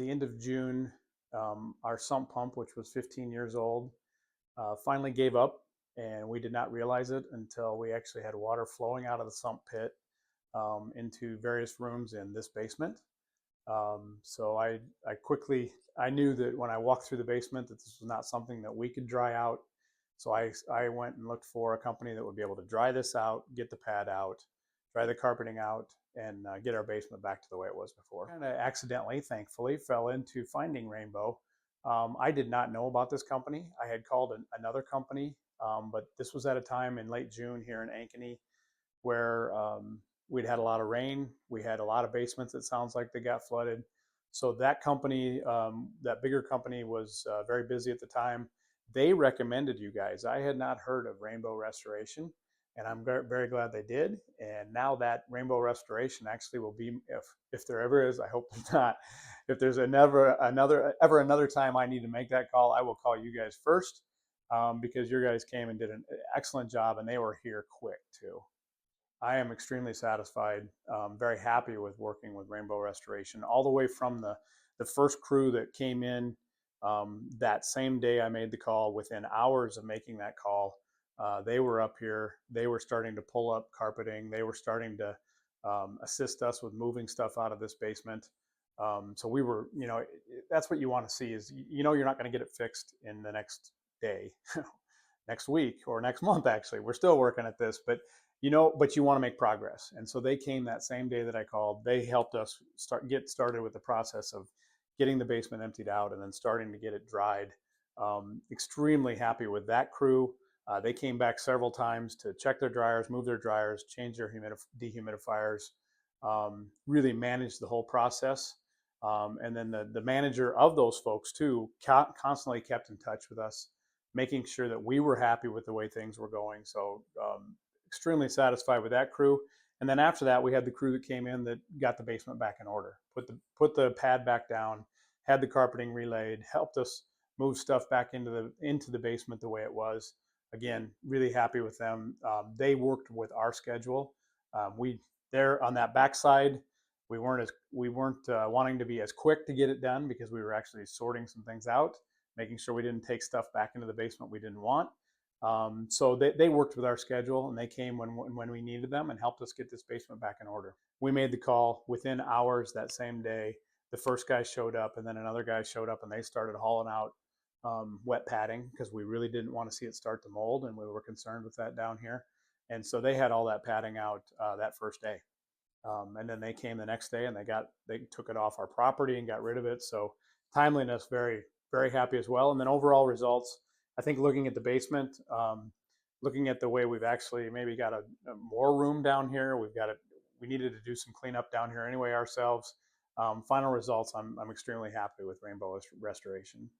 The end of June, our sump pump, which was 15 years old, finally gave up, and we did not realize it until we actually had water flowing out of the sump pit into various rooms in this basement. So I quickly I knew that when I walked through the basement that this was not something that we could dry out. So I went and looked for a company that would be able to dry this out, get the pad out, dry the carpeting out, and get our basement back to the way it was before. Kind of accidentally, thankfully, fell into finding Rainbow. I did not know about this company. I had called another company, but this was at a time in late June here in Ankeny where we'd had a lot of rain. We had a lot of basements. It sounds like they got flooded. So that company, that bigger company, was very busy at the time. They recommended you guys. I had not heard of Rainbow Restoration, and I'm very glad they did. And now that Rainbow Restoration actually will be, if there ever is, I hope there's not. If there's another time I need to make that call, I will call you guys first, because your guys came and did an excellent job, and they were here quick too. I am extremely satisfied, very happy with working with Rainbow Restoration, all the way from the first crew that came in that same day I made the call. Within hours of making that call, they were up here. They were starting to pull up carpeting. They were starting to assist us with moving stuff out of this basement. So we were, that's what you want to see is, you're not going to get it fixed in the next day, next week, or next month. Actually, we're still working at this, but you want to make progress. And so they came that same day that I called. They helped us get started with the process of getting the basement emptied out and then starting to get it dried. Extremely happy with that crew. They came back several times to check their dryers, move their dryers, change their dehumidifiers, really manage the whole process. And then the manager of those folks too constantly kept in touch with us, making sure that we were happy with the way things were going. So extremely satisfied with that crew. And then after that, we had the crew that came in that got the basement back in order, put the pad back down, had the carpeting relayed, helped us move stuff back into the basement the way it was. Again, really happy with them. They worked with our schedule. We there on that backside, we weren't wanting to be as quick to get it done because we were actually sorting some things out, making sure we didn't take stuff back into the basement we didn't want. So they worked with our schedule, and they came when we needed them and helped us get this basement back in order. We made the call within hours that same day. The first guy showed up, and then another guy showed up, and they started hauling out wet padding because we really didn't want to see it start to mold, and we were concerned with that down here. And so they had all that padding out that first day. And then they came the next day and they took it off our property and got rid of it. So timeliness, very, very happy as well. And then overall results, I think looking at the basement, looking at the way we've actually maybe got a more room down here, we needed to do some cleanup down here anyway ourselves. Final results, I'm extremely happy with Rainbow Restoration.